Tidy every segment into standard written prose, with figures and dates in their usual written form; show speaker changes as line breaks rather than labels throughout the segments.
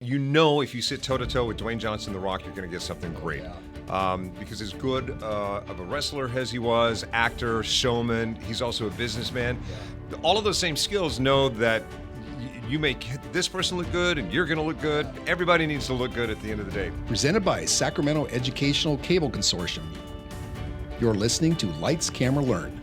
You know, if you sit toe-to-toe with Dwayne Johnson, The Rock, you're going to get something great. Because as good of a wrestler as he was, actor, showman, he's also a businessman. All of those same skills know that you make this person look good and you're going to look good. Everybody needs to look good at the end of the day.
Presented by Sacramento Educational Cable Consortium. You're listening to Lights, Camera, Learn.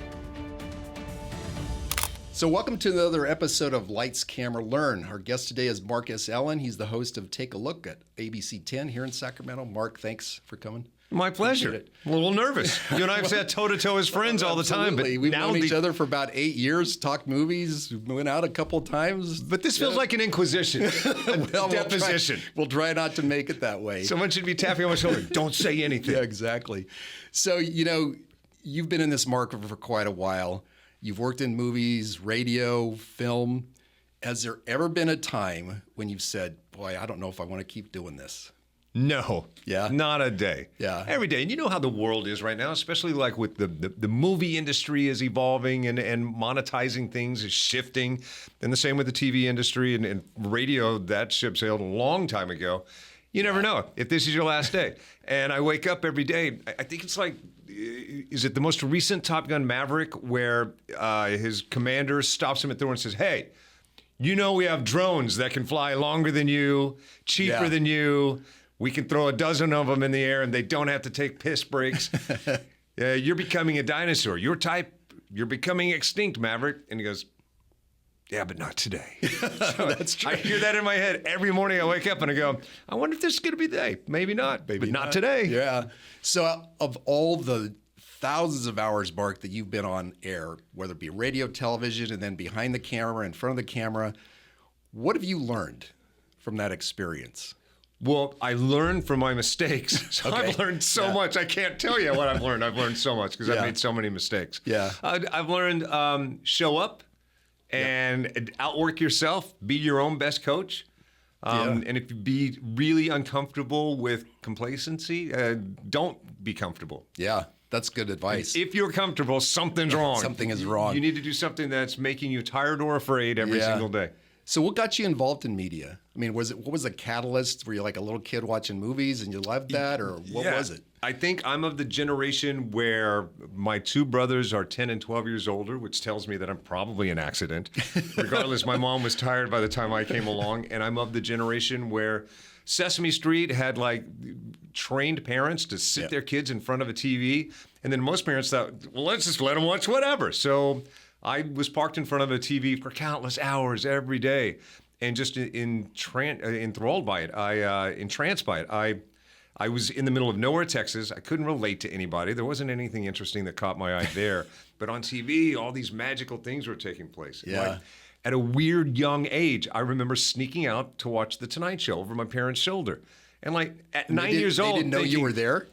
So welcome to another episode of Lights, Camera, Learn. Our guest today is Mark S. Allen. He's the host of Take a Look at ABC 10 here in Sacramento. Mark, thanks for coming.
My pleasure. I'm a little nervous. You and I have sat toe-to-toe as friends all the time. But
we've known each other for about 8 years, talked movies, went out a couple times.
But this feels like an inquisition, a deposition.
We'll try not to make it that way.
Someone should be tapping on my shoulder. Don't say anything.
Yeah, exactly. So, you've been in this market for quite a while. You've worked in movies, radio, film. Has there ever been a time when you've said, boy, I don't know if I want to keep doing this?
No.
Yeah?
Not a day.
Yeah.
Every day. And you know how the world is right now, especially like with the movie industry is evolving and monetizing things is shifting. And the same with the TV industry and radio. That ship sailed a long time ago. You never know if this is your last day. And I wake up every day. I think it's like, is it the most recent Top Gun Maverick where his commander stops him at the door and says, hey, you know we have drones that can fly longer than you, cheaper than you. We can throw a dozen of them in the air and they don't have to take piss breaks. You're becoming a dinosaur. Your type, you're becoming extinct, Maverick. And he goes, yeah, but not today. So
That's true.
I hear that in my head every morning. I wake up and I go, I wonder if this is going to be the day. Maybe not, but not today.
Yeah. So of all the thousands of hours, Mark, that you've been on air, whether it be radio, television, and then behind the camera, in front of the camera, what have you learned from that experience?
Well, I learned from my mistakes. So
Okay.
I've learned so much. I can't tell you what I've learned. I've learned so much because I've made so many mistakes.
Yeah.
I've learned show up and outwork yourself. Be your own best coach. And if you be really uncomfortable with complacency, don't be comfortable.
Yeah, that's good advice.
If you're comfortable, something's wrong.
Something is wrong.
You need to do something that's making you tired or afraid every single day.
So what got you involved in media? I mean, what was the catalyst? Were you like a little kid watching movies and you loved that, or what was it?
I think I'm of the generation where my two brothers are 10 and 12 years older, which tells me that I'm probably an accident. Regardless, my mom was tired by the time I came along, and I'm of the generation where Sesame Street had like trained parents to sit their kids in front of a TV, and then most parents thought, well, let's just let them watch whatever. So I was parked in front of a TV for countless hours every day, and just enthralled by it. Entranced by it. I was in the middle of nowhere, Texas. I couldn't relate to anybody. There wasn't anything interesting that caught my eye there. But on TV, all these magical things were taking place.
Yeah.
Like, at a weird young age, I remember sneaking out to watch The Tonight Show over my parents' shoulder. And like at 9 years old,
they didn't know you were there?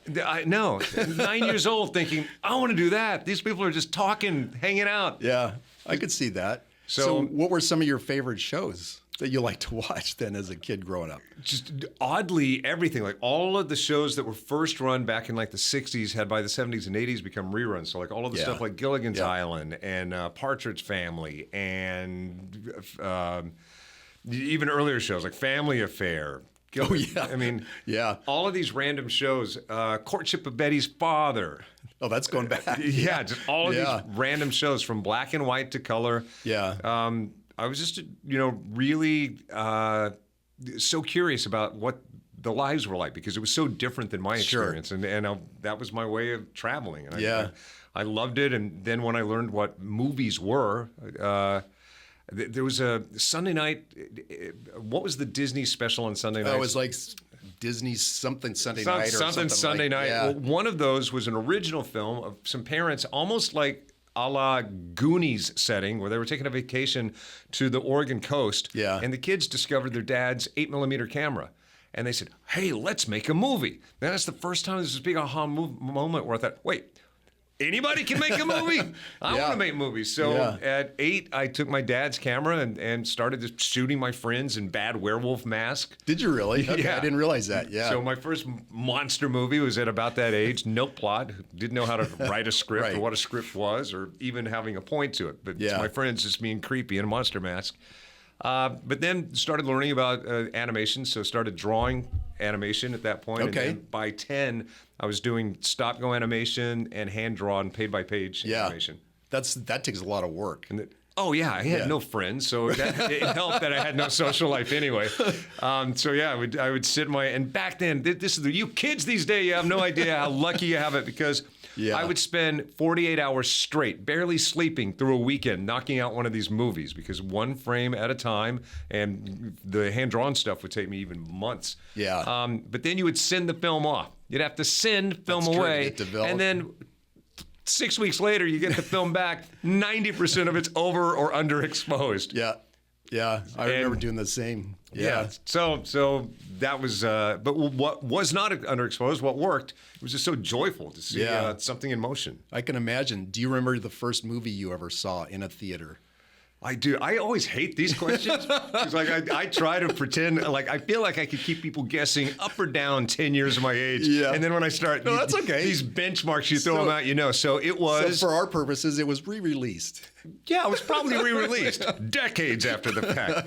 No, 9 years old thinking, I want to do that. These people are just talking, hanging out.
Yeah, I could see that. So what were some of your favorite shows that you liked to watch then as a kid growing up?
Just oddly everything. Like all of the shows that were first run back in like the 60s had by the 70s and 80s become reruns. So like all of the stuff like Gilligan's Island and Partridge Family and even earlier shows like Family Affair.
Oh, yeah.
I mean, all of these random shows, Courtship of Betty's Father.
Oh, that's going back.
Just all of these random shows from black and white to color.
Yeah.
I was just, really so curious about what the lives were like because it was so different than my experience. And that was my way of traveling. And I loved it. And then when I learned what movies were, there was a Sunday night. What was the Disney special on Sunday night?
It was like Disney's something Sunday night or something
Sunday night.
Yeah.
Well, one of those was an original film of some parents, almost like a la Goonies setting, where they were taking a vacation to the Oregon coast.
Yeah.
And the kids discovered their dad's 8mm camera. And they said, hey, let's make a movie. Then that's the first time this big aha moment where I thought, wait, anybody can make a movie. I want to make movies. So at 8, I took my dad's camera and started just shooting my friends in bad werewolf masks.
Did you really? Okay,
Yeah.
I didn't realize that. Yeah.
So my first monster movie was at about that age. No plot. Didn't know how to write a script or what a script was or even having a point to it. But it's my friends just being creepy in a monster mask. But then started learning about animation, so started drawing animation at that point.
Okay.
And by 10, I was doing stop-go animation and hand-drawn, page-by-page animation.
That takes a lot of work.
Oh yeah, I had no friends, so it helped that I had no social life anyway. So yeah, I would sit and back then, this is you kids these days, you have no idea how lucky you have it, because I would spend 48 hours straight, barely sleeping through a weekend, knocking out one of these movies, because one frame at a time, and the hand-drawn stuff would take me even months.
Yeah.
But then you would send the film off. You'd have to send film away, and then 6 weeks later, you get the film back. 90% of it's over or underexposed.
Yeah. I remember doing the same. Yeah.
So that was. But what was not underexposed, what worked, it was just so joyful to see something in motion.
I can imagine. Do you remember the first movie you ever saw in a theater?
I do. I always hate these questions because, I try to pretend like I feel like I could keep people guessing up or down 10 years of my age.
Yeah.
And then when I start,
that's okay.
These benchmarks, you throw them out, So it was.
So for our purposes, it was re-released.
Yeah, it was probably re-released decades after the fact.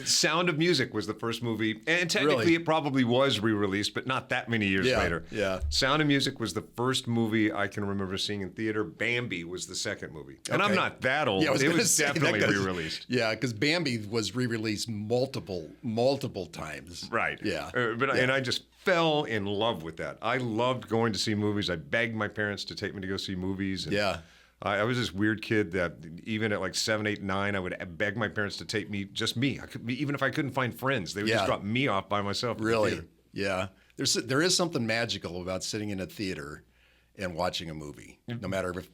Sound of Music was the first movie, and technically it probably was re-released, but not that many years later.
Yeah.
Sound of Music was the first movie I can remember seeing in theater. Bambi was the second movie, and I'm not that old.
Yeah,
it was definitely re-released.
Yeah, because Bambi was re-released multiple times.
Right.
Yeah.
And I just fell in love with that. I loved going to see movies. I begged my parents to take me to go see movies. And I was this weird kid that even at like 7, 8, 9, I would beg my parents to take me, just me. Even if I couldn't find friends, they would just drop me off by myself.
Really? Yeah. There is something magical about sitting in a theater and watching a movie, no matter if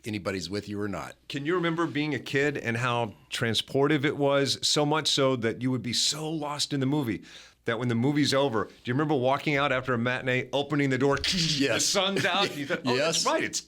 anybody's with you or not.
Can you remember being a kid and how transportive it was? So much so that you would be so lost in the movie that when the movie's over, do you remember walking out after a matinee, opening the door, the sun's out? You thought, that's right, it's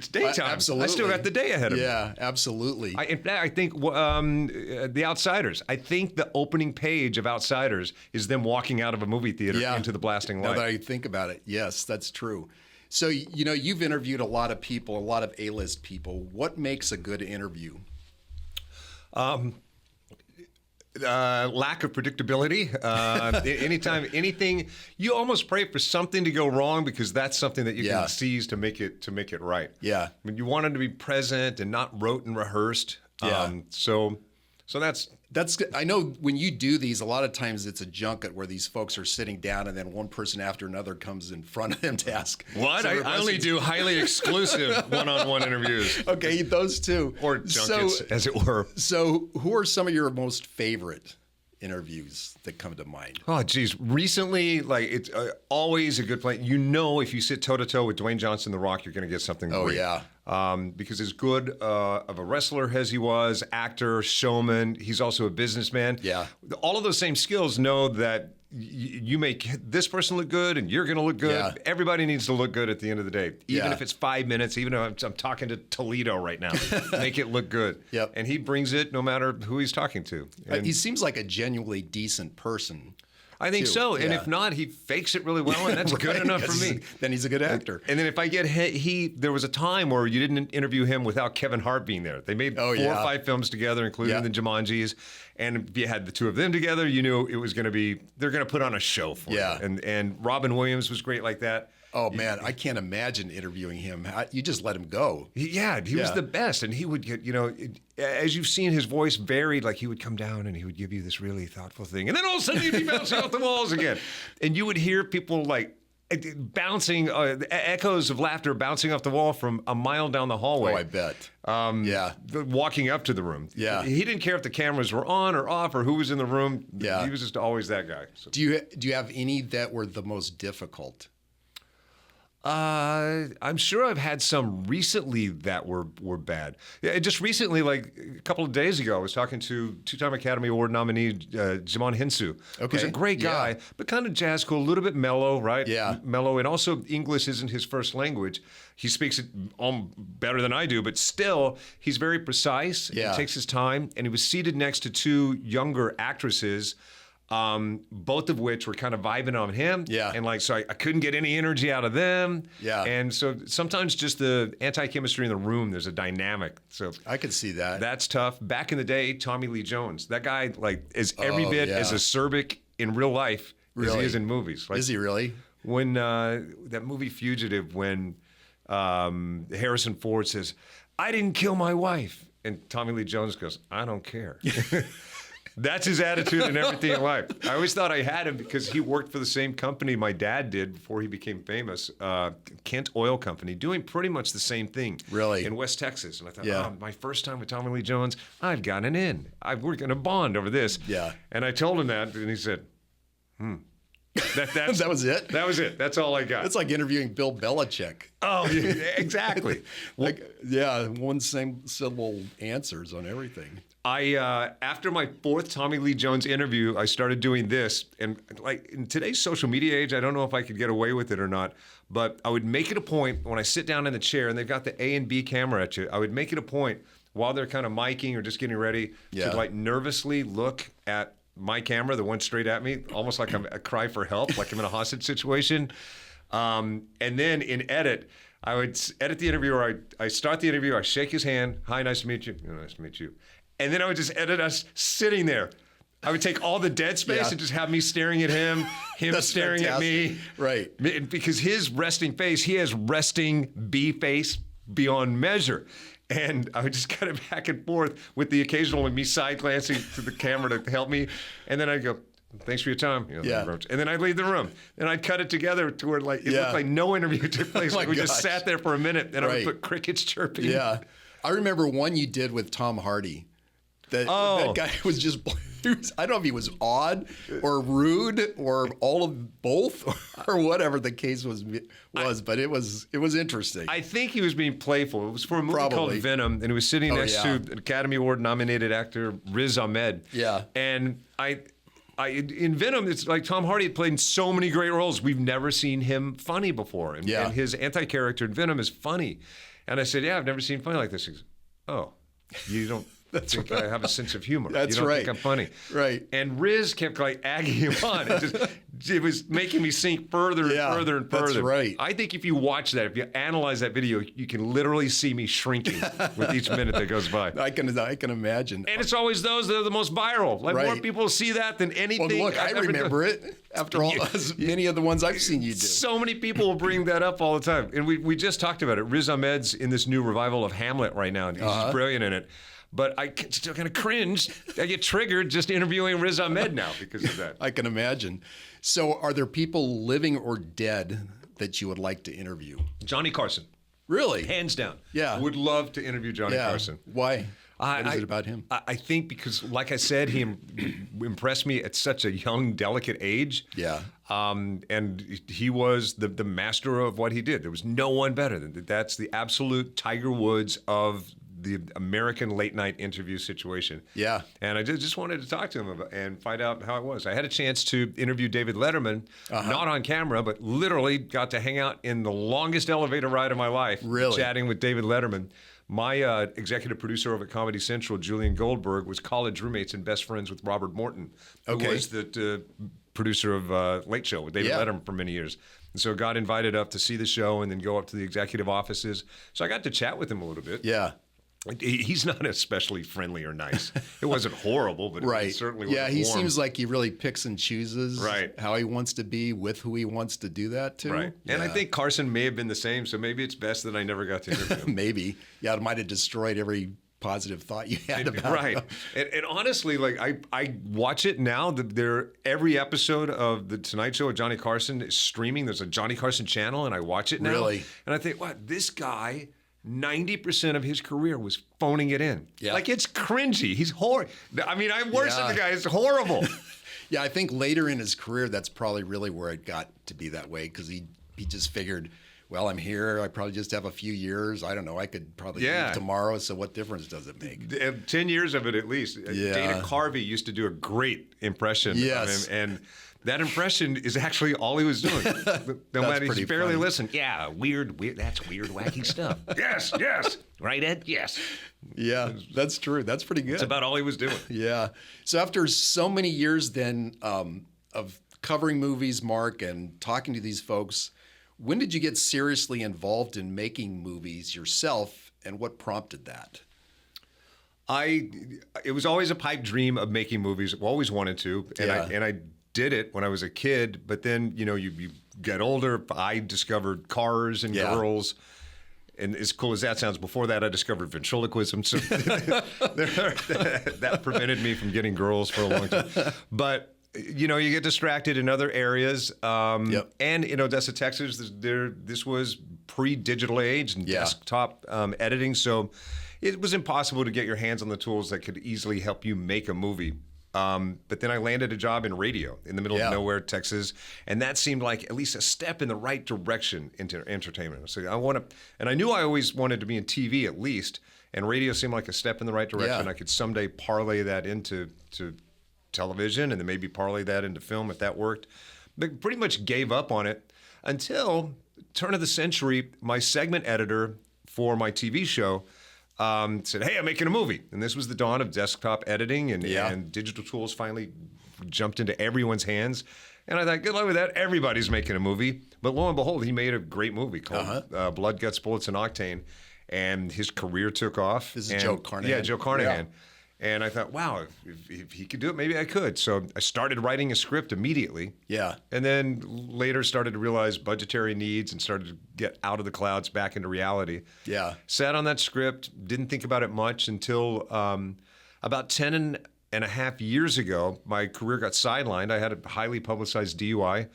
daytime.
Absolutely.
I still got the day ahead of me.
Yeah, absolutely.
In fact, I think The Outsiders. I think the opening page of Outsiders is them walking out of a movie theater into the blasting light.
Now that I think about it, yes, that's true. So, you've interviewed a lot of people, a lot of A-list people. What makes a good interview?
Lack of predictability. Anything, you almost pray for something to go wrong because that's something that you can seize to make it right.
Yeah.
I mean, you want them to be present and not rote and rehearsed.
Yeah.
So that's
good. I know when you do these, a lot of times it's a junket where these folks are sitting down and then one person after another comes in front of them to ask.
What? I only do highly exclusive one-on-one interviews.
Okay, those two.
Or junkets, as it were.
So who are some of your most favorite interviews that come to mind?
Oh, geez. Recently, it's always a good point. If you sit toe-to-toe with Dwayne Johnson, The Rock, you're going to get something great.
Oh, yeah.
Because as good of a wrestler as he was, actor, showman, he's also a businessman.
Yeah.
All of those same skills know that you make this person look good and you're going to look good.
Yeah.
Everybody needs to look good at the end of the day. Even
Yeah.
if it's 5 minutes, even if I'm talking to Toledo right now, make it look good.
Yep.
And he brings it no matter who he's talking to. And
He seems like a genuinely decent person.
I think
too.
so. And
Yeah.
if not, he fakes it really well, and that's good enough for me.
Then he's a good actor.
And then if I get there was a time where you didn't interview him without Kevin Hart being there. They made 4 or 5 films together, including the Jumanjis. And if you had the two of them together, you knew it was going to be, they're going to put on a show for you. And Robin Williams was great like that.
Oh, man, I can't imagine interviewing him. You just let him go.
He was the best. And he would get, as you've seen his voice varied, like he would come down and he would give you this really thoughtful thing. And then all of a sudden he'd be bouncing off the walls again. And you would hear people bouncing, echoes of laughter bouncing off the wall from a mile down the hallway.
Oh, I bet.
Walking up to the room.
Yeah.
He didn't care if the cameras were on or off or who was in the room.
Yeah.
He was just always that guy. So.
Do you have any that were the most difficult?
I'm sure I've had some recently that were bad. Yeah, just recently, like a couple of days ago, I was talking to 2-time Academy Award nominee Jimon Hinsu.
Okay.
He's a great guy, but kind of jazz cool, a little bit mellow, right?
Yeah.
Mellow, and also English isn't his first language. He speaks it better than I do, but still, he's very precise.
Yeah.
He takes his time, and he was seated next to 2 younger actresses. both of which were kind of vibing on him.
Yeah.
And like, so I couldn't get any energy out of them.
Yeah.
And so sometimes just the anti-chemistry in the room, there's a dynamic. So
I could see that.
that's tough. Back in the day, Tommy Lee Jones, that guy like is every bit
yeah.
as acerbic in real life as he
Really?
is in movies. Like,
Is he really?
when that movie Fugitive, when Harrison Ford says, "I didn't kill my wife," and Tommy Lee Jones goes, "I don't care." That's his attitude in everything in life. I always thought I had him because he worked for the same company my dad did before he became famous, Kent Oil Company, doing pretty much the same thing.
Really?
In West Texas. And I thought,
Yeah.
oh, my first time with Tommy Lee Jones, I've gotten in. We're going to bond over this.
Yeah.
And I told him that, and he said, That's,
That was it?
That was it. That's all I got.
It's like interviewing Bill Belichick.
Oh, yeah, exactly.
Yeah, one same syllable answers on everything.
After my fourth Tommy Lee Jones interview, I started doing this. And like in today's social media age, I don't know if I could get away with it or not, but I would make it a point when I sit down in the chair and they've got the A and B camera at you, I would make it a point while they're kind of miking or just getting ready to like nervously look at my camera, the one straight at me, almost like I'm a cry for help, like I'm in a hostage situation. And then in edit, I would edit the interview, or I start the interview, I shake his hand, "Hi, nice to meet you." "Nice to meet you." And then I would just edit us sitting there. I would take all the dead space and just have me staring at him, him staring at me.
Right.
Because his resting face, he has resting B face beyond measure. And I would just kind of back and forth with the occasional me side glancing to the camera to help me. And then I'd go, "Thanks for your time." And then I'd leave the room. And I'd cut it together to where like it looked like no interview took place.
Oh my
We just
gosh.
sat there for a minute and I would put crickets chirping.
Yeah. I remember one you did with Tom Hardy. That guy was just, I don't know if he was odd or rude or all of both or whatever the case was, but it was interesting.
I think he was being playful. It was for a movie called
Probably.
Venom, and he was sitting next to an Academy Award nominated actor Riz Ahmed.
Yeah.
And in Venom, it's like Tom Hardy had played in so many great roles. We've never seen him funny before. And his anti-character in Venom is funny. And I said, "Yeah, I've never seen funny like this." He goes, "Oh, you don't think I have a sense of humor.
That's
you don't
right.
think I'm funny."
Right.
And Riz kept like agging him on. It was making me sink further and further and further.
That's right.
I think if you watch that, if you analyze that video, you can literally see me shrinking with each minute that goes by.
I can imagine.
And it's always those that are the most viral. Like more people see that than anything.
Well, look, I
I've ever
remember
done.
it after all, as many of the ones I've seen you do.
So many people will bring that up all the time. And we just talked about it. Riz Ahmed's in this new revival of Hamlet right now. And he's brilliant in it. But I still kind of cringe. I get triggered just interviewing Riz Ahmed now because of that.
I can imagine. So are there people living or dead that you would like to interview?
Johnny Carson.
Really?
Hands down.
Yeah.
Would love to interview Johnny Carson.
Why? What is it about him?
I think because, like I said, he impressed me at such a young, delicate age.
Yeah.
And he was the master of what he did. There was no one better than that. That's the absolute Tiger Woods of the American late night interview situation.
Yeah.
And I just wanted to talk to him and find out how it was. I had a chance to interview David Letterman, not on camera, but literally got to hang out in the longest elevator ride of my life.
Really?
Chatting with David Letterman. My executive producer over at Comedy Central, Julian Goldberg, was college roommates and best friends with Robert Morton, who was the producer of Late Show with David Letterman for many years. And so got invited up to see the show and then go up to the executive offices. So I got to chat with him a little bit.
Yeah.
He's not especially friendly or nice. It wasn't horrible, but it certainly wasn't
he
warm.
seems like he really picks and chooses
Right.
how he wants to be with who he wants to do that to.
Right. And I think Carson may have been the same, so maybe it's best that I never got to interview him.
Maybe. Yeah, it might have destroyed every positive thought you had about
Right.
him.
And honestly, like I watch it now. Every episode of The Tonight Show with Johnny Carson is streaming. There's a Johnny Carson channel, and I watch it now.
Really?
And I think, wow, this guy, 90% of his career was phoning it in.
Yeah.
Like, it's cringy. He's horrible. I mean, I'm worse than the guy. It's horrible.
Yeah, I think later in his career, that's probably really where it got to be that way because he just figured, well, I'm here. I probably just have a few years. I don't know. I could probably leave tomorrow. So what difference does it make?
10 years of it at least.
Yeah.
Dana Carvey used to do a great impression
Yes.
of him. And that impression is actually all he was doing. No matter, he's barely listened. Yeah, weird, that's weird, wacky stuff. Yes. Right, Ed? Yes.
Yeah, that's true. That's pretty good.
That's about all he was doing.
Yeah. So after so many years then of covering movies, Mark, and talking to these folks, when did you get seriously involved in making movies yourself, and what prompted that?
It was always a pipe dream of making movies. I always wanted to, and I did it when I was a kid. But then you get older. I discovered cars and girls. And as cool as that sounds, before that I discovered ventriloquism, so that prevented me from getting girls for a long time. But you get distracted in other areas. And in Odessa, Texas, this was pre-digital age and desktop editing, so it was impossible to get your hands on the tools that could easily help you make a movie. But then I landed a job in radio in the middle of nowhere, Texas, and that seemed like at least a step in the right direction into entertainment. So I knew I always wanted to be in TV at least, and radio seemed like a step in the right direction. I could someday parlay that into television, and then maybe parlay that into film if that worked. But pretty much gave up on it until turn of the century. My segment editor for my TV show said, "Hey, I'm making a movie." And this was the dawn of desktop editing, and digital tools finally jumped into everyone's hands. And I thought, good luck with that. Everybody's making a movie. But lo and behold, he made a great movie called Blood, Guts, Bullets, and Octane. And his career took off.
This is Joe Carnahan.
Yeah, Joe Carnahan. Yeah. And I thought, wow, if he could do it, maybe I could. So I started writing a script immediately.
Yeah.
And then later started to realize budgetary needs and started to get out of the clouds back into reality.
Yeah.
Sat on that script, didn't think about it much until about 10 and a half years ago, my career got sidelined. I had a highly publicized DUI,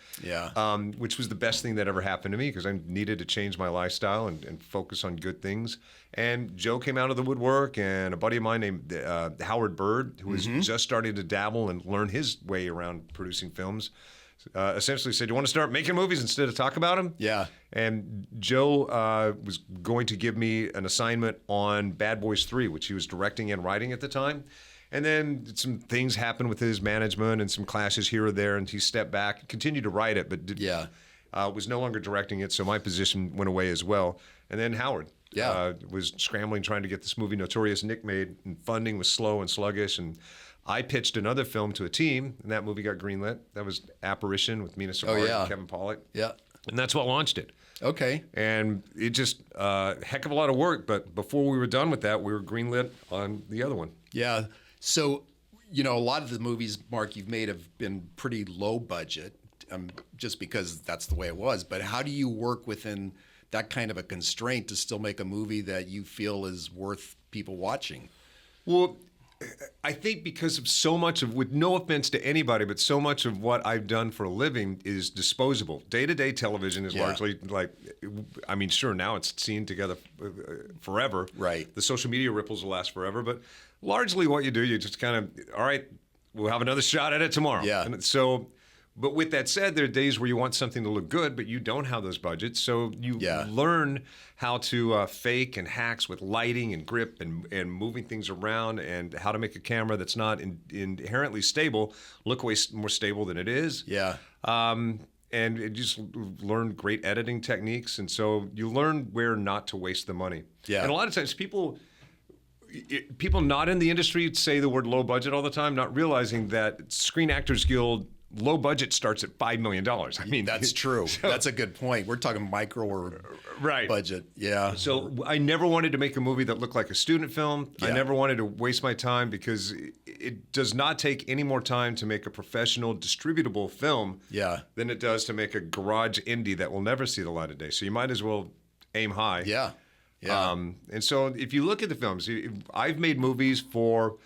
which was the best thing that ever happened to me because I needed to change my lifestyle and focus on good things. And Joe came out of the woodwork, and a buddy of mine named Howard Bird, who was just starting to dabble and learn his way around producing films, essentially said, "You want to start making movies instead of talk about them?"
Yeah.
And Joe was going to give me an assignment on Bad Boys 3, which he was directing and writing at the time. And then some things happened with his management and some clashes here or there, and he stepped back, continued to write it, but was no longer directing it, so my position went away as well. And then Howard was scrambling, trying to get this movie Notorious Nick made, and funding was slow and sluggish, and I pitched another film to a team, and that movie got greenlit. That was Apparition with Mina Sabari and Kevin Pollak.
Yeah.
And that's what launched it.
Okay.
And it just, heck of a lot of work, but before we were done with that, we were greenlit on the other one.
Yeah. So, a lot of the movies, Mark, you've made have been pretty low budget, just because that's the way it was. But how do you work within that kind of a constraint to still make a movie that you feel is worth people watching?
Well, I think because of so much of, with no offense to anybody, but so much of what I've done for a living is disposable. Day-to-day television is largely like, sure, now it's seen together forever.
Right.
The social media ripples will last forever, but largely what you do, you just kind of, all right, we'll have another shot at it tomorrow.
Yeah.
And so, but with that said, there are days where you want something to look good, but you don't have those budgets. So you learn how to fake and hacks with lighting and grip and moving things around, and how to make a camera that's not inherently stable look way more stable than it is.
Yeah.
And you just learn great editing techniques. And so you learn where not to waste the money.
Yeah.
And a lot of times people not in the industry say the word low budget all the time, not realizing that Screen Actors Guild low budget starts at $5 million. I mean,
that's true. That's a good point. We're talking micro or budget. Yeah.
So I never wanted to make a movie that looked like a student film.
Yeah.
I never wanted to waste my time, because it does not take any more time to make a professional distributable film than it does to make a garage indie that will never see the light of day. So you might as well aim high.
Yeah. Yeah.
And so if you look at the films, I've made movies for,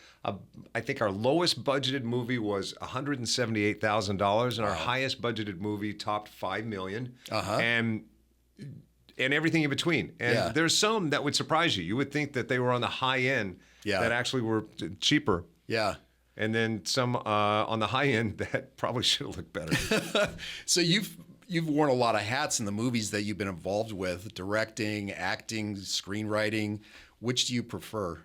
I think our lowest budgeted movie was $178,000, and our highest budgeted movie topped $5 million, and everything in between. And there's some that would surprise you. You would think that they were on the high end that actually were cheaper.
Yeah.
And then some on the high end that probably should have looked better.
So you've you've worn a lot of hats in the movies that you've been involved with, directing, acting, screenwriting. Which do you prefer?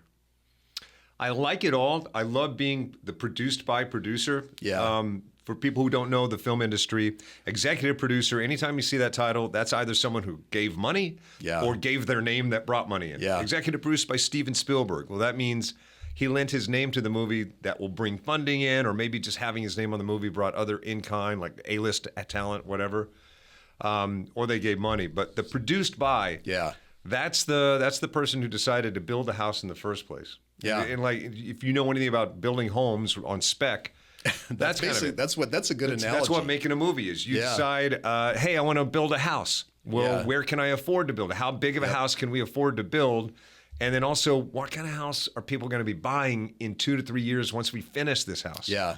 I like it all. I love being the produced by producer.
Yeah.
For people who don't know the film industry, executive producer, anytime you see that title, that's either someone who gave money or gave their name that brought money in.
Yeah.
Executive produced by Steven Spielberg. Well, that means he lent his name to the movie that will bring funding in, or maybe just having his name on the movie brought other in-kind, like A-list talent, whatever, or they gave money. But the produced by, that's the person who decided to build a house in the first place.
Yeah.
And like, if you know anything about building homes on spec, that's
basically that's a good analogy.
That's what making a movie is. You decide, hey, I want to build a house. Well, where can I afford to build it? How big of a house can we afford to build? And then also, what kind of house are people going to be buying in 2 to 3 years once we finish this house?
Yeah.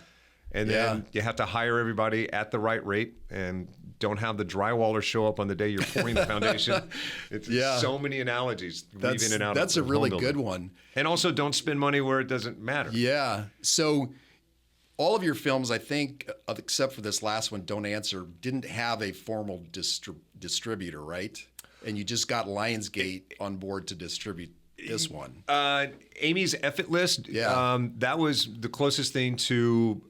And then you have to hire everybody at the right rate, and don't have the drywallers show up on the day you're pouring the foundation. It's so many analogies weave in and out.
That's a really good one.
And also, don't spend money where it doesn't matter.
Yeah. So all of your films, I think, except for this last one, Don't Answer, didn't have a formal distributor, right? And you just got Lionsgate on board to distribute this one.
Amy's Effort List, that was the closest thing to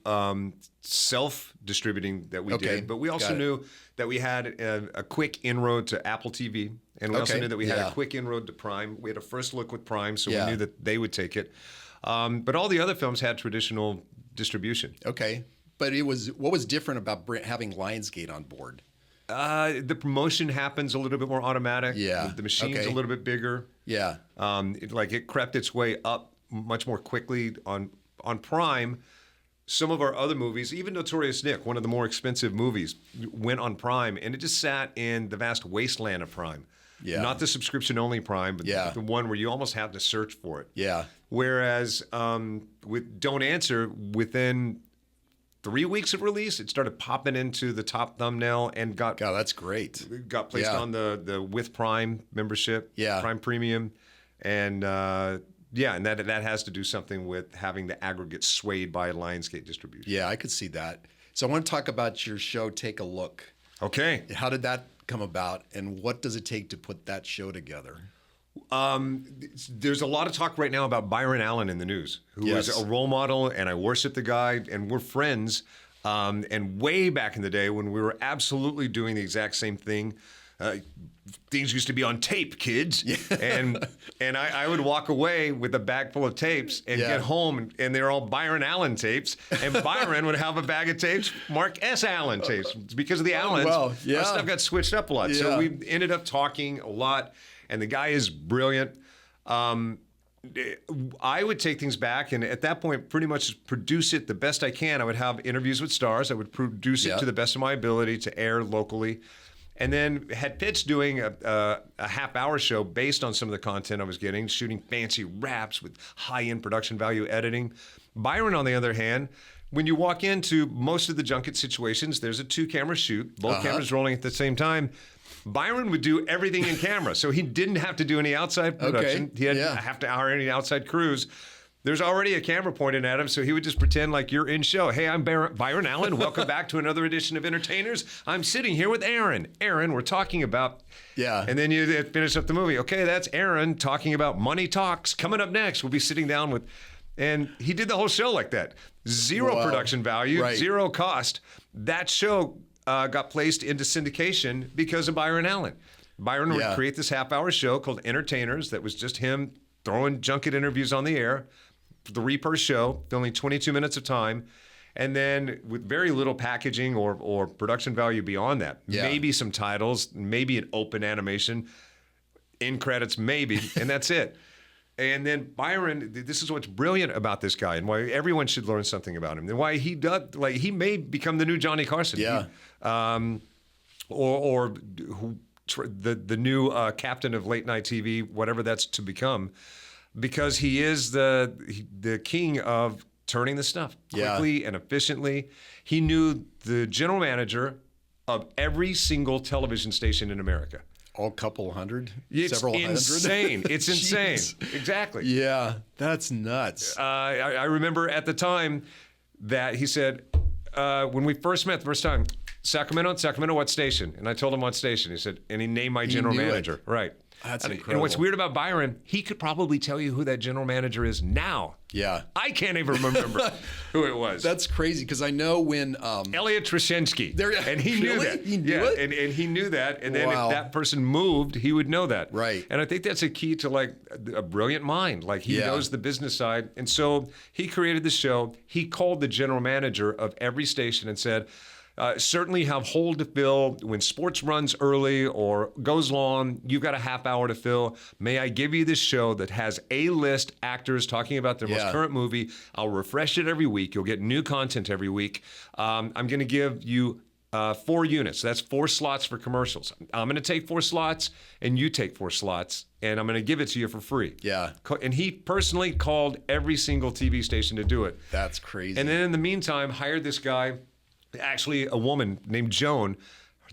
self-distributing that we did. But we also knew that we had a quick inroad to Apple TV. And we also knew that we had a quick inroad to Prime. We had a first look with Prime, so we knew that they would take it. But all the other films had traditional distribution.
Okay. But what was different about having Lionsgate on board?
The promotion happens a little bit more automatic.
Yeah.
The machine's a little bit bigger.
Yeah.
It crept its way up much more quickly on Prime. Some of our other movies, even Notorious Nick, one of the more expensive movies, went on Prime, and it just sat in the vast wasteland of Prime.
Yeah.
Not the subscription-only Prime, but the one where you almost have to search for it.
Yeah.
Whereas with Don't Answer, within 3 weeks of release, it started popping into the top thumbnail and got
that's great.
Got placed on the with Prime membership, Prime Premium, and and that has to do something with having the aggregate swayed by Lionsgate distribution.
Yeah, I could see that. So I want to talk about your show, Take a Look.
Okay.
How did that come about, and what does it take to put that show together?
There's a lot of talk right now about Byron Allen in the news, who is a role model, and I worship the guy, and we're friends. And way back in the day when we were absolutely doing the exact same thing, things used to be on tape, kids. And I would walk away with a bag full of tapes and get home, and they're all Byron Allen tapes. And Byron would have a bag of tapes, Mark S. Allen tapes. Because of the Allens, our stuff got switched up a lot. So we ended up talking a lot. And the guy is brilliant. I would take things back, and at that point, pretty much produce it the best I can. I would have interviews with stars. I would produce it to the best of my ability to air locally. And then had pitched doing a half-hour show based on some of the content I was getting, shooting fancy raps with high-end production value editing. Byron, on the other hand, when you walk into most of the junket situations, there's a 2-camera shoot, both cameras rolling at the same time. Byron would do everything in camera, so he didn't have to do any outside production. He didn't have to hire any outside crews. There's already a camera pointed at him, so he would just pretend like you're in show. Hey, I'm Byron Allen. Welcome back to another edition of Entertainers. I'm sitting here with Aaron. Aaron, we're talking about... And then you finish up the movie. Okay, that's Aaron talking about Money Talks. Coming up next, we'll be sitting down with... And he did the whole show like that. Zero production value, zero cost. That show... got placed into syndication because of Byron Allen. Byron would create this half-hour show called Entertainers that was just him throwing junket interviews on the air, 3 per show, only 22 minutes of time, and then with very little packaging or production value beyond that. Maybe some titles, maybe an open animation, in credits maybe, and that's it. And then Byron, this is what's brilliant about this guy, and why everyone should learn something about him, and why he does, like, he may become the new Johnny Carson, or the new captain of late night TV, whatever that's to become, because he is the king of turning the stuff quickly and efficiently. He knew the general manager of every single television station in America.
All couple hundred?
Several insane. Hundred? It's insane. Exactly.
Yeah, that's nuts.
I remember at the time that he said, when we first met the first time, Sacramento, what station? And I told him what station. He said, and he named my general manager. Right.
That's incredible.
And what's weird about Byron, he could probably tell you who that general manager is now.
Yeah.
I can't even remember who it was.
That's crazy because I know when
Elliot Trushinsky. And he knew that.
He knew it?
And he knew that. And then if that person moved, he would know that.
Right.
And I think that's a key to like a brilliant mind. Like he knows the business side. And so he created the show. He called the general manager of every station and said, certainly have hole to fill when sports runs early or goes long. You've got a half hour to fill. May I give you this show that has A-list actors talking about their most current movie? I'll refresh it every week. You'll get new content every week. I'm going to give you 4 units. That's 4 slots for commercials. I'm going to take 4 slots and you take 4 slots and I'm going to give it to you for free.
Yeah.
And he personally called every single TV station to do it.
That's crazy.
And then in the meantime, hired this guy, actually a woman named Joan,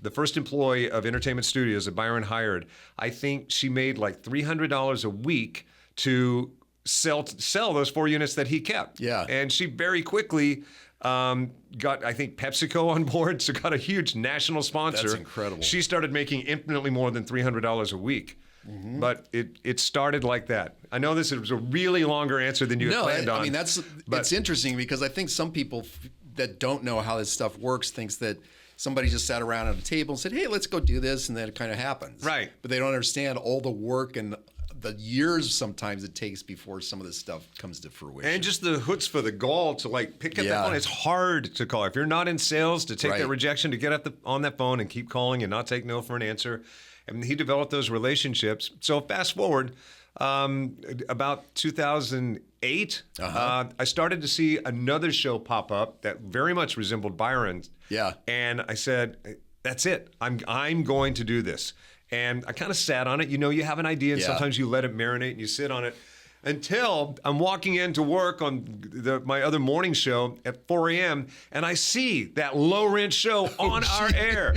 the first employee of Entertainment Studios that Byron hired. I think she made like $300 a week to sell those 4 units that he kept.
Yeah.
And she very quickly got, I think, PepsiCo on board, so got a huge national sponsor.
That's incredible.
She started making infinitely more than $300 a week. Mm-hmm. But it started like that. I know this was a really longer answer than you had planned on.
I mean, it's interesting because I think some people that don't know how this stuff works thinks that somebody just sat around at a table and said, hey, let's go do this, and then it kind of happens.
Right.
But they don't understand all the work and the years sometimes it takes before some of this stuff comes to fruition.
And just the hoots for the gall to like pick up that phone. It's hard to call. If you're not in sales, to take that rejection, to get on that phone and keep calling and not take no for an answer. And he developed those relationships. So fast forward, about 2008, I started to see another show pop up that very much resembled Byron's.
Yeah.
And I said, that's it. I'm going to do this. And I kind of sat on it. You know, you have an idea and sometimes you let it marinate and you sit on it until I'm walking into work on my other morning show at 4 a.m. and I see that low rent show on our air.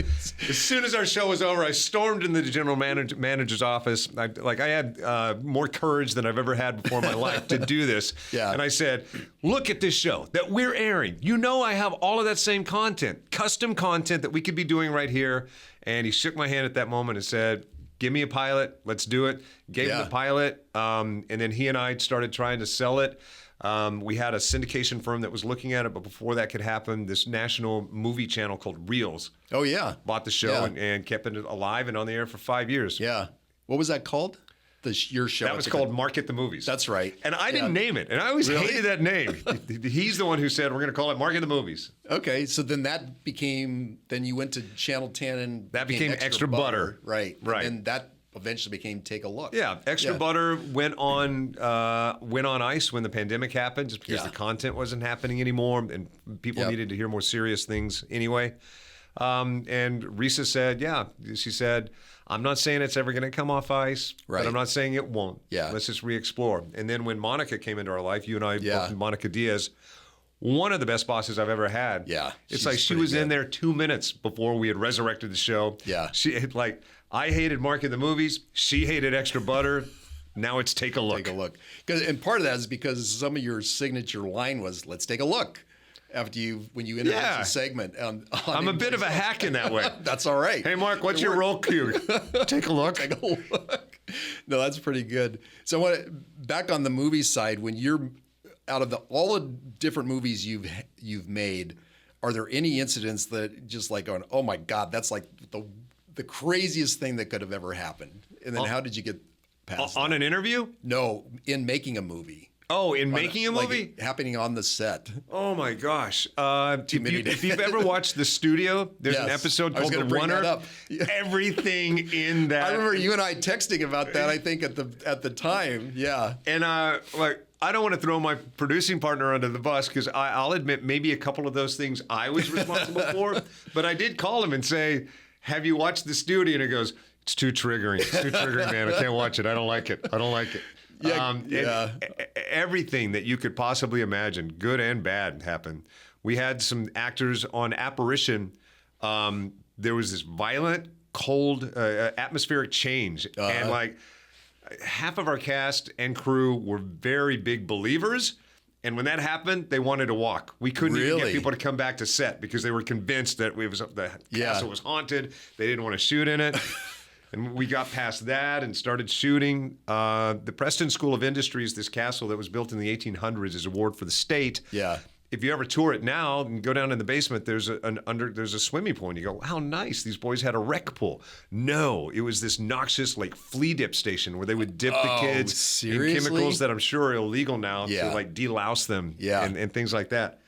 As soon as our show was over, I stormed into the general manager's office. I had more courage than I've ever had before in my life to do this.
Yeah.
And I said, look at this show that we're airing. You know I have all of that same content, custom content that we could be doing right here. And he shook my hand at that moment and said, give me a pilot. Let's do it. Gave him the pilot. And then he and I started trying to sell it. We had a syndication firm that was looking at it. But before that could happen, this national movie channel called Reels.
Oh, yeah.
Bought the show and kept it alive and on the air for 5 years.
Yeah. What was that called? Your show.
That was called Market the Movies.
That's right.
And I didn't name it. And I always hated that name. He's the one who said, we're going to call it Market the Movies.
Okay. So then that became, then you went to Channel 10 and
that became Extra Butter.
Right.
Right.
And that eventually became Take a Look.
Yeah. Extra Butter went on ice when the pandemic happened just because the content wasn't happening anymore and people needed to hear more serious things anyway. And Risa said, she said, I'm not saying it's ever going to come off ice, but I'm not saying it won't.
Yeah.
Let's just re-explore. And then when Monica came into our life, you and I, both Monica Diaz, one of the best bosses I've ever had.
Yeah.
It's like she was in there 2 minutes before we had resurrected the show.
Yeah.
She had I hated Market the Movies. She hated Extra Butter. Now it's Take a Look.
Take a Look. And part of that is because some of your signature line was, let's take a look. When you introduced the segment.
I'm a bit of a hack in that way.
That's all right.
Hey, Mark, what's your role cue? Take a look.
Take a look. No, that's pretty good. So back on the movie side, when you're out of all the different movies you've made, are there any incidents that just like going, oh my God, that's like the craziest thing that could have ever happened? And then how did you get past that?
On an interview?
No, in making a movie.
Oh, in making a movie?
Like happening on the set.
Oh, my gosh. If you've ever watched The Studio, there's an episode called The Runner. Everything in that.
I remember you and I texting about that, I think, at the time. Yeah.
And I don't want to throw my producing partner under the bus because I'll admit maybe a couple of those things I was responsible for. But I did call him and say, have you watched The Studio? And he goes, it's too triggering. It's too triggering, man. I can't watch it. I don't like it. Everything that you could possibly imagine, good and bad, happened. We had some actors on Apparition. There was this violent, cold, atmospheric change. And half of our cast and crew were very big believers. And when that happened, they wanted to walk. We couldn't even
Really?
get people to come back to set because they were convinced that the castle was haunted. They didn't want to shoot in it. And we got past that and started shooting. The Preston School of Industries, this castle that was built in the 1800s, is a award for the state.
Yeah.
If you ever tour it now and go down in the basement, there's a swimming pool, and you go, how nice, these boys had a rec pool. No, it was this noxious like flea dip station where they would dip the kids
seriously?
in chemicals that I'm sure are illegal now
Yeah.
to like delouse them
Yeah.
and things like that.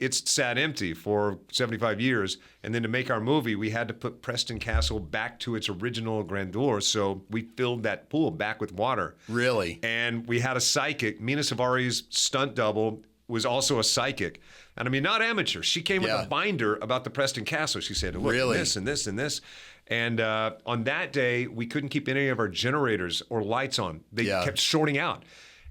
It's sat empty for 75 years. And then to make our movie, we had to put Preston Castle back to its original grandeur. So we filled that pool back with water.
Really?
And we had a psychic. Mina Savari's stunt double was also a psychic. And I mean, not amateur. She came with a binder about the Preston Castle. She said, look,
Really?
this and this and this. And on that day, we couldn't keep any of our generators or lights on. They kept shorting out.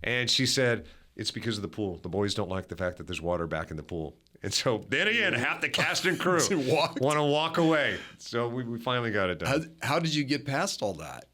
And she said, it's because of the pool. The boys don't like the fact that there's water back in the pool. And so then again, half the cast and crew want to walk away. So we finally got it done.
How did you get past all that?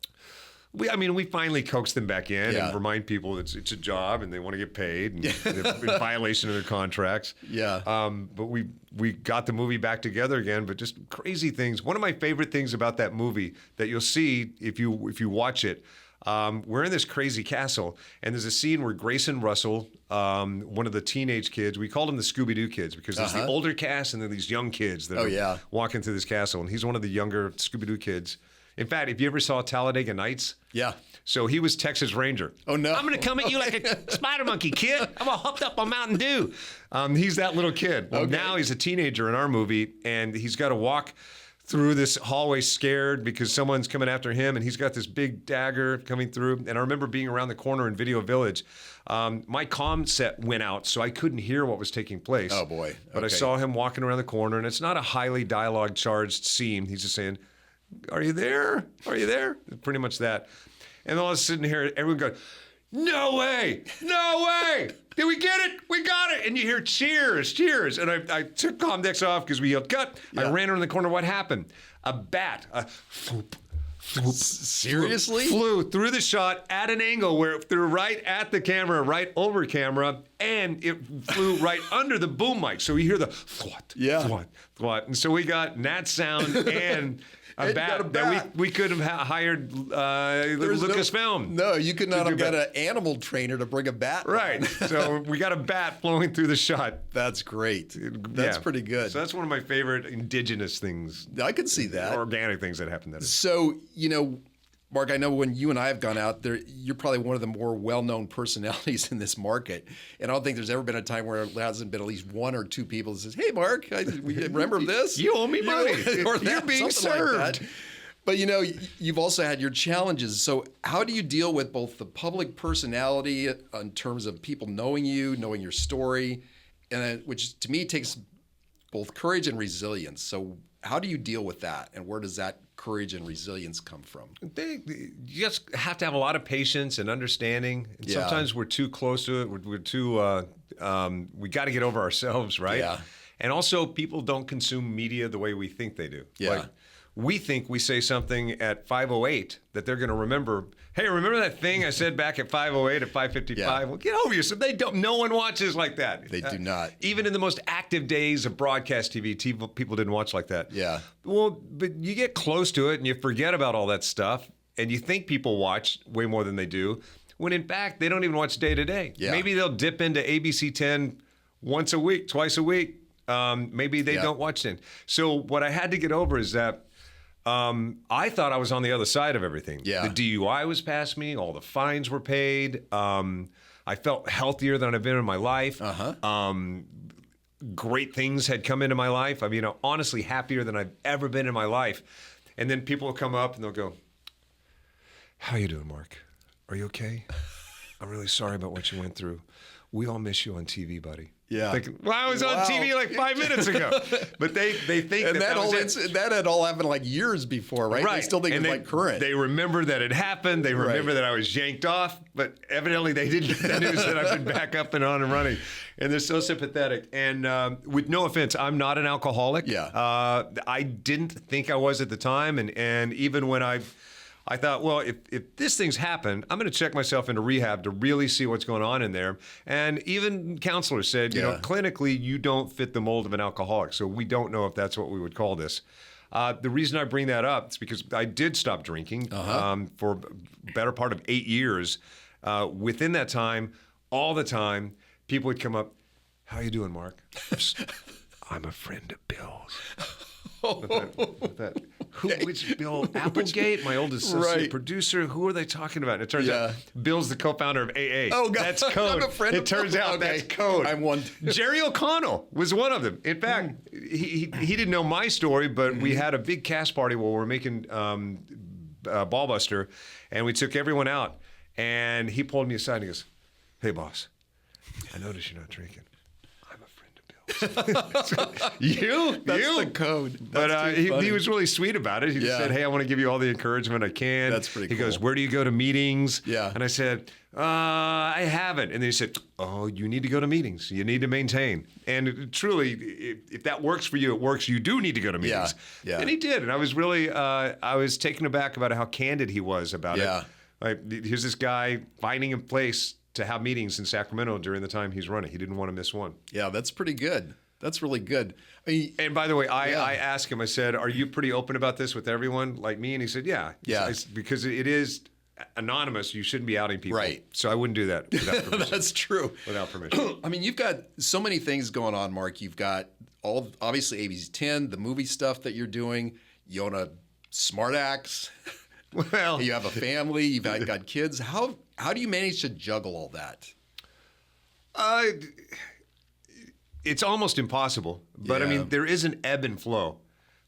We finally coaxed them back in and remind people it's a job and they want to get paid and they're in violation of their contracts.
Yeah.
But we got the movie back together again, but just crazy things. One of my favorite things about that movie that you'll see if you watch it, we're in this crazy castle, and there's a scene where Grayson Russell, one of the teenage kids, we called them the Scooby-Doo kids because there's the older cast and then these young kids that are walking through this castle, and he's one of the younger Scooby-Doo kids. In fact, if you ever saw Talladega Nights, so he was Texas Ranger.
Oh, no.
I'm going to come at you like a spider monkey, kid. I'm all hooked up on Mountain Dew. He's that little kid. Well, now he's a teenager in our movie, and he's got to walk through this hallway scared because someone's coming after him, and he's got this big dagger coming through. And I remember being around the corner in Video Village. My comm set went out, so I couldn't hear what was taking place.
Oh, boy.
But I saw him walking around the corner, and it's not a highly dialogue-charged scene. He's just saying, are you there? Are you there? Pretty much that. And all of a sudden here, everyone goes, no way, no way. Did we get it? We got it. And you hear cheers, cheers. And I took comm decks off because we yelled, cut. I ran around the corner. What happened? A bat, swoop,
Seriously?
flew through the shot at an angle where it flew right at the camera, right over camera, and it flew right under the boom mic. So you hear the thwat, thwat, thwat. And so we got that sound and a bat that we could have hired Lucasfilm.
No, you could not have got an animal trainer to bring a bat.
Right. So we got a bat flowing through the shot.
That's great. That's pretty good.
So that's one of my favorite indigenous things.
I could see that.
Organic things that happen.
So, Mark, I know when you and I have gone out there, you're probably one of the more well-known personalities in this market. And I don't think there's ever been a time where there hasn't been at least one or two people that says, hey, Mark, we remember this?
You owe me money.
Or
You're being served.
Like but, you've also had your challenges. So how do you deal with both the public personality in terms of people knowing you, knowing your story, and which to me takes both courage and resilience. So how do you deal with that? And where does that courage and resilience come from?
You just have to have a lot of patience and understanding. And sometimes we're too close to it. We're too, we got to get over ourselves, right?
Yeah.
And also, people don't consume media the way we think they do.
Yeah.
Like, we think we say something at 5:08 that they're going to remember. Hey, remember that thing I said back at 5:08 at 5:55?
Yeah.
Well, get over yourself. They don't. No one watches like that.
They do not.
Even in the most active days of broadcast TV, people didn't watch like that.
Yeah.
Well, but you get close to it and you forget about all that stuff, and you think people watch way more than they do, when in fact they don't even watch day to day.
Yeah.
Maybe they'll dip into ABC 10 once a week, twice a week. Maybe they don't watch it. So what I had to get over is that I thought I was on the other side of everything.
Yeah.
The DUI was past me. All the fines were paid. I felt healthier than I've been in my life. Great things had come into my life. I mean, honestly, happier than I've ever been in my life. And then people will come up and they'll go, how you doing, Mark? Are you okay? I'm really sorry about what you went through. We all miss you on TV, buddy.
Yeah.
Thinking, well, I was on TV like 5 minutes ago. But they think
And that had all happened like years before, right?
Right.
They still think it's like current.
They remember that it happened. They remember that I was yanked off. But evidently they didn't get the news that I've been back up and on and running. And they're so sympathetic. And with no offense, I'm not an alcoholic.
Yeah.
I didn't think I was at the time. And even when I I thought, well, if this thing's happened, I'm going to check myself into rehab to really see what's going on in there. And even counselors said, you know, clinically, you don't fit the mold of an alcoholic. So we don't know if that's what we would call this. The reason I bring that up is because I did stop drinking for a better part of 8 years. Within that time, all the time, people would come up, how you doing, Mark? I'm a friend of Bill's. Which Bill Applegate, my old associate producer? Who are they talking about? And it turns out Bill's the co-founder of AA.
Oh, God.
That's code. It turns out that's code.
I'm one.
Jerry O'Connell was one of them. In fact, he didn't know my story, but we had a big cast party where we were making Ballbuster, and we took everyone out. And he pulled me aside and he goes, "Hey, boss, I noticed you're not drinking.
That's the code.
But he was really sweet about it. He just said, "Hey, I want to give you all the encouragement I can."
That's pretty cool.
He goes, "Where do you go to meetings?"
Yeah.
And I said, "I haven't." And then he said, "Oh, you need to go to meetings. You need to maintain." And truly, if that works for you, it works. You do need to go to meetings.
Yeah.
And he did. And I was really, I was taken aback about how candid he was about it. Like, here's this guy finding a place to have meetings in Sacramento during the time he's running. He didn't want to miss one.
Yeah, that's pretty good. That's really good. I mean,
and by the way, I asked him, I said, "Are you pretty open about this with everyone like me?" And he said, "Yeah." Because it is anonymous. You shouldn't be outing people.
Right.
So I wouldn't do that without permission.
That's true.
Without permission.
I mean, you've got so many things going on, Mark. You've got obviously AB's 10, the movie stuff that you're doing. You own a smart axe.
Well,
you have a family. You've got kids. How do you manage to juggle all that?
It's almost impossible. But I mean, there is an ebb and flow.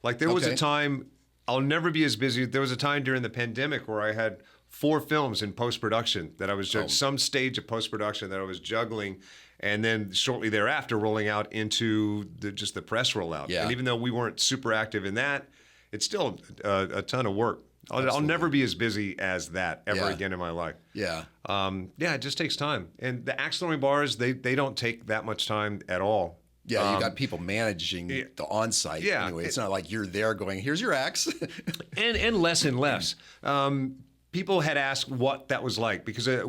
Like there was a time, I'll never be as busy. There was a time during the pandemic where I had 4 films in post-production that I was just some stage of post-production that I was juggling. And then shortly thereafter, rolling out into just the press rollout.
Yeah.
And even though we weren't super active in that, it's still a ton of work. I'll never be as busy as that ever again in my life.
Yeah.
It just takes time. And the axe throwing bars, they don't take that much time at all.
Yeah, you got people managing the on-site.
Yeah.
Anyway, it's not like you're there going, "Here's your axe."
and less and less. People had asked what that was like because at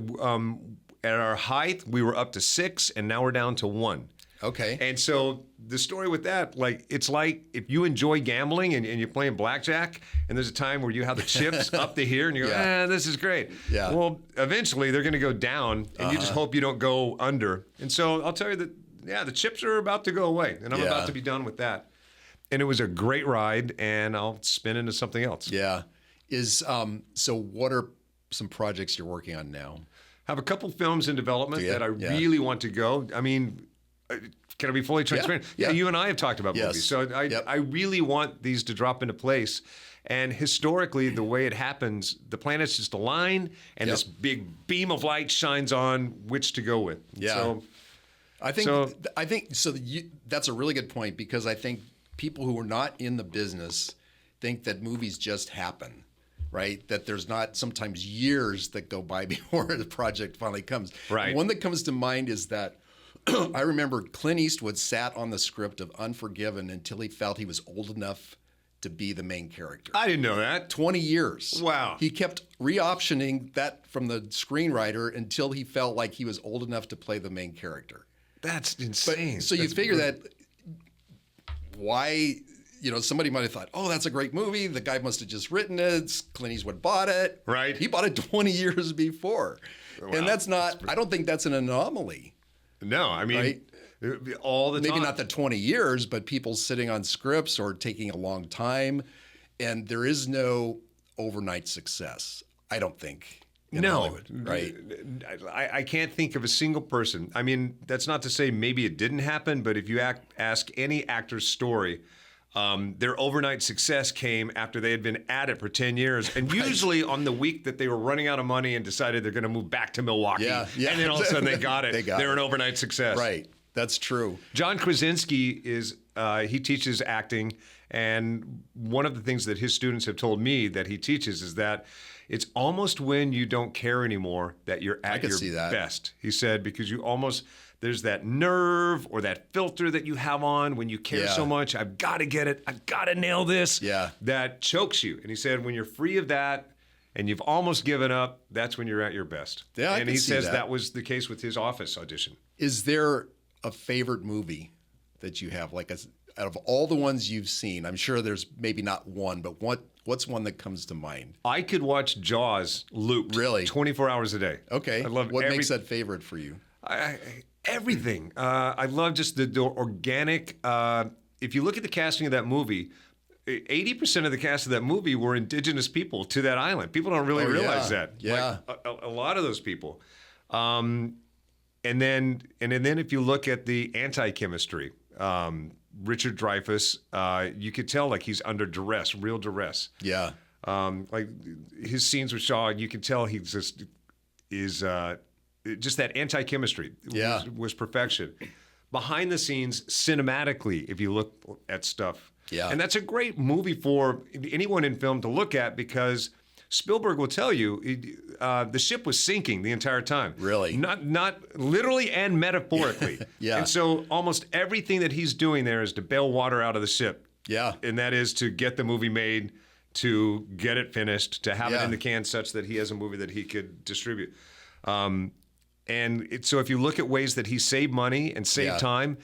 our height, we were up to 6 and now we're down to 1.
Okay.
And so the story with that, like, it's like if you enjoy gambling and you're playing blackjack and there's a time where you have the chips up to here and you go, this is great.
Yeah.
Well, eventually they're going to go down and you just hope you don't go under. And so I'll tell you that, the chips are about to go away and I'm about to be done with that. And it was a great ride and I'll spin into something else.
Yeah. So what are some projects you're working on now?
I have a couple films in development that I really want to go. I mean, can I be fully transparent?
Yeah.
You and I have talked about movies. So I really want these to drop into place. And historically, the way it happens, the planets just align and this big beam of light shines on which to go with.
Yeah.
So,
I think that's a really good point because I think people who are not in the business think that movies just happen, right? That there's not sometimes years that go by before the project finally comes.
Right.
And one that comes to mind is that I remember Clint Eastwood sat on the script of Unforgiven until he felt he was old enough to be the main character.
I didn't know that.
20 years.
Wow.
He kept re-optioning that from the screenwriter until he felt like he was old enough to play the main character.
That's insane.
So you figure that why, somebody might have thought, oh, that's a great movie. The guy must have just written it. Clint Eastwood bought it.
Right.
He bought it 20 years before. Wow. And I don't think that's an anomaly.
No, I mean, all the time.
Maybe not the 20 years, but people sitting on scripts or taking a long time. And there is no overnight success, I don't think. In Hollywood, right?
I can't think of a single person. I mean, that's not to say maybe it didn't happen, but if you ask any actor's story, their overnight success came after they had been at it for 10 years. And usually on the week that they were running out of money and decided they're going to move back to Milwaukee. And then all of a sudden they got it. They're an overnight success.
Right. That's true.
John Krasinski he teaches acting. And one of the things that his students have told me that he teaches is that it's almost when you don't care anymore that you're at your best. He said, because there's that nerve or that filter that you have on when you care so much. I've got to get it. I've got to nail this.
Yeah.
That chokes you. And he said, when you're free of that, and you've almost given up, that's when you're at your best.
Yeah, I
and
can
he
see
says
that.
that was the case with his Office audition.
Is there a favorite movie that you have? Like, out of all the ones you've seen, I'm sure there's maybe not one, but what's one that comes to mind?
I could watch Jaws looped
Really?
24 hours a day.
Okay.
I love
what makes that favorite for you?
everything. I love just the organic. If you look at the casting of that movie, 80% of the cast of that movie were indigenous people to that island. People don't really realize that.
Yeah.
Like, a lot of those people. And then if you look at the anti-chemistry, Richard Dreyfuss, you could tell like he's under duress, real duress.
Yeah.
Like his scenes with Shaw, you can tell he just is just that anti-chemistry was perfection. Behind the scenes, cinematically, if you look at stuff.
Yeah.
And that's a great movie for anyone in film to look at because Spielberg will tell you the ship was sinking the entire time.
Really?
Not literally and metaphorically.
Yeah.
And so almost everything that he's doing there is to bail water out of the ship.
Yeah.
And that is to get the movie made, to get it finished, to have it
Yeah.
in the can such that he has a movie that he could distribute. So if you look at ways that he saved money and saved time,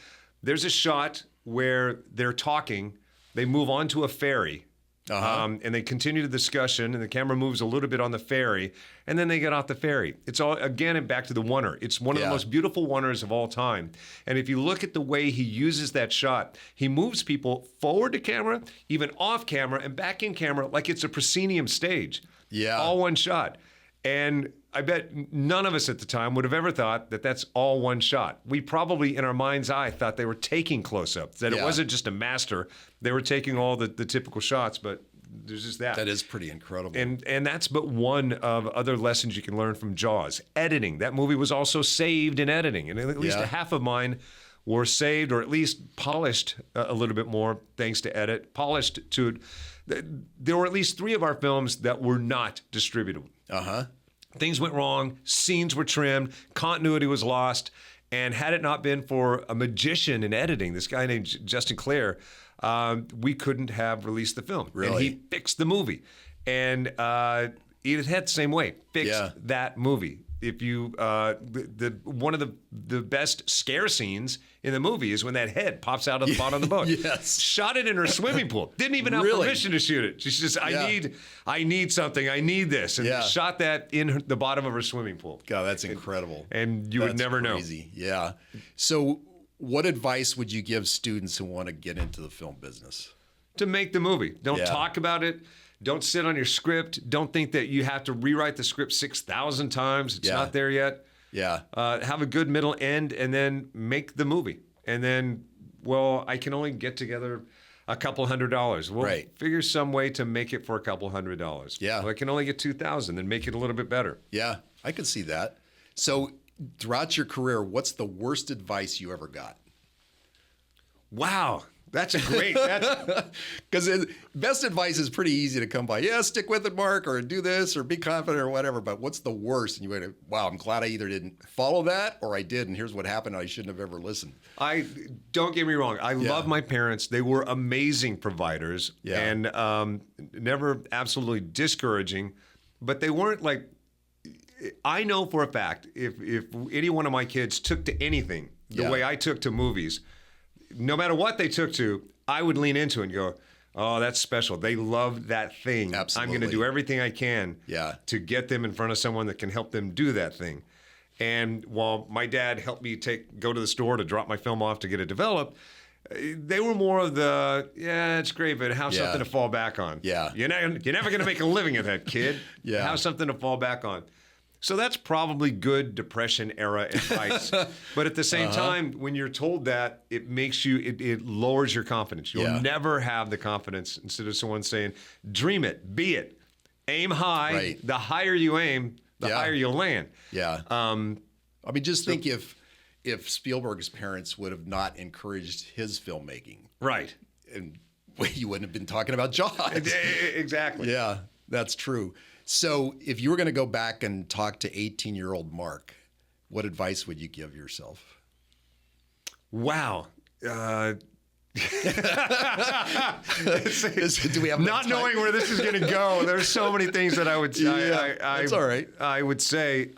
there's a shot where they're talking, they move on to a ferry, and they continue the discussion, and the camera moves a little bit on the ferry, and then they get off the ferry. It's all, again, and back to the wonder. It's one of the most beautiful wonders of all time. And if you look at the way he uses that shot, he moves people forward to camera, even off camera, and back in camera like it's a proscenium stage.
Yeah.
All one shot. And I bet none of us at the time would have ever thought that that's all one shot. We probably, in our mind's eye, thought they were taking close-ups, that it wasn't just a master. They were taking all the typical shots, but there's just that.
That is pretty incredible.
And that's but one of other lessons you can learn from Jaws. Editing. That movie was also saved in editing. And at least half of mine were saved or at least polished a little bit more thanks to edit. Polished to... There were at least 3 of our films that were not distributable. Things went wrong, scenes were trimmed, continuity was lost, and had it not been for a magician in editing, this guy named Justin Clare, we couldn't have released the film.
Really?
And he fixed the movie. And Edith Head, same way, fixed that movie. If you, one of the best scare scenes in the movie is when that head pops out of the bottom of the boat.
Yes.
Shot it in her swimming pool. Didn't even have permission to shoot it. She's just, I need something. I need this. And shot that in the bottom of her swimming pool.
God, that's incredible.
And you would never know.
Yeah. So what advice would you give students who want to get into the film business?
To make the movie. Don't talk about it. Don't sit on your script. Don't think that you have to rewrite the script 6,000 times. It's not there yet.
Yeah.
Have a good middle end and then make the movie. And then, well, I can only get together a couple $100. Well, figure some way to make it for a couple $100.
Yeah.
Well, I can only get 2,000, then make it a little bit better.
Yeah, I could see that. So throughout your career, what's the worst advice you ever got?
Wow. That's a great,
because best advice is pretty easy to come by. Yeah, stick with it, Mark, or do this, or be confident, or whatever. But what's the worst? And you went, wow, I'm glad I either didn't follow that or I did, and here's what happened. I shouldn't have ever listened.
Don't get me wrong. I love my parents. They were amazing providers and never absolutely discouraging, but they weren't like, I know for a fact, if any one of my kids took to anything the way I took to movies, no matter what they took to, I would lean into it and go, oh, that's special. They love that thing.
Absolutely.
I'm going to do everything I can
to
get them in front of someone that can help them do that thing. And while my dad helped me go to the store to drop my film off to get it developed, they were more of the, it's great, but have something to fall back on.
Yeah.
You're never going to make a living at that, kid. Have something to fall back on. So that's probably good Depression era advice. But at the same time, when you're told that, it makes you, it lowers your confidence. You'll never have the confidence instead of someone saying, dream it, be it, aim high.
Right.
The higher you aim, the higher you'll land.
Yeah. I mean, just think if Spielberg's parents would have not encouraged his filmmaking.
Right.
And you wouldn't have been talking about Jaws.
Exactly.
Yeah, that's true. So if you were going to go back and talk to 18-year-old Mark, what advice would you give yourself?
Wow.
Do we have
not knowing where this is going to go? There's so many things that I would.
That's all right.
I would say.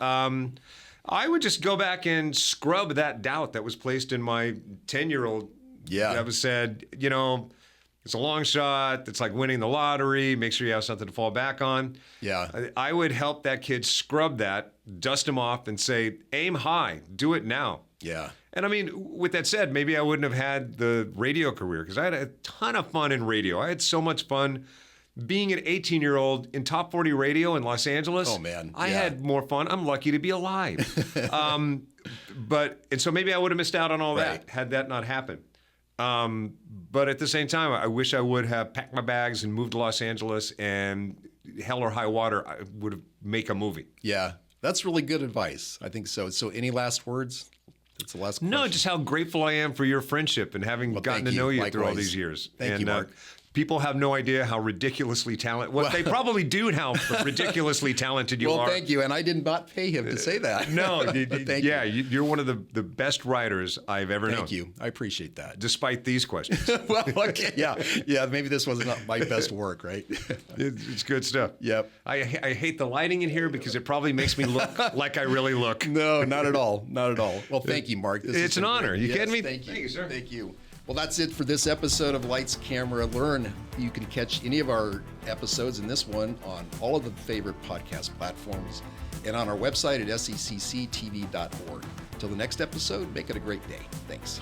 I would just go back and scrub that doubt that was placed in my 10-year-old.
Yeah.
That was said, it's a long shot. It's like winning the lottery. Make sure you have something to fall back on.
Yeah.
I would help that kid scrub that, dust him off, and say, aim high. Do it now.
Yeah.
And I mean, with that said, maybe I wouldn't have had the radio career because I had a ton of fun in radio. I had so much fun being an 18-year-old in top 40 radio in Los Angeles.
Oh, man.
I
Yeah.
had more fun. I'm lucky to be alive. And so maybe I would have missed out on all
Right.
that had that not happened. But at the same time, I wish I would have packed my bags and moved to Los Angeles, and hell or high water, I would have make a movie.
Yeah. That's really good advice. I think so. So any last words? That's the last question.
No, just how grateful I am for your friendship and having gotten to
thank
know
you.
you through all
Likewise.
these years.
Thank you, Mark.
People have no idea how ridiculously talented. Well, they probably do how ridiculously talented you
Well,
are.
thank you. And I did not pay him to say that.
No,
Thank
yeah,
you.
you're one of the best writers I've ever known.
Thank you. I appreciate that.
Despite these questions,
Well, okay. Yeah. Maybe this was not my best work, right?
it's good stuff.
Yep.
I hate the lighting in here because it probably makes me look like I really look.
No, not at all. Not at all. Well, thank you, Mark. This has
It's an
been
honor.
great.
You
Yes,
kidding me?
Thank you.
Thank you, sir.
Thank you. Well, that's it for this episode of Lights, Camera, Learn. You can catch any of our episodes and this one on all of the favorite podcast platforms and on our website at secctv.org. Till the next episode, make it a great day. Thanks.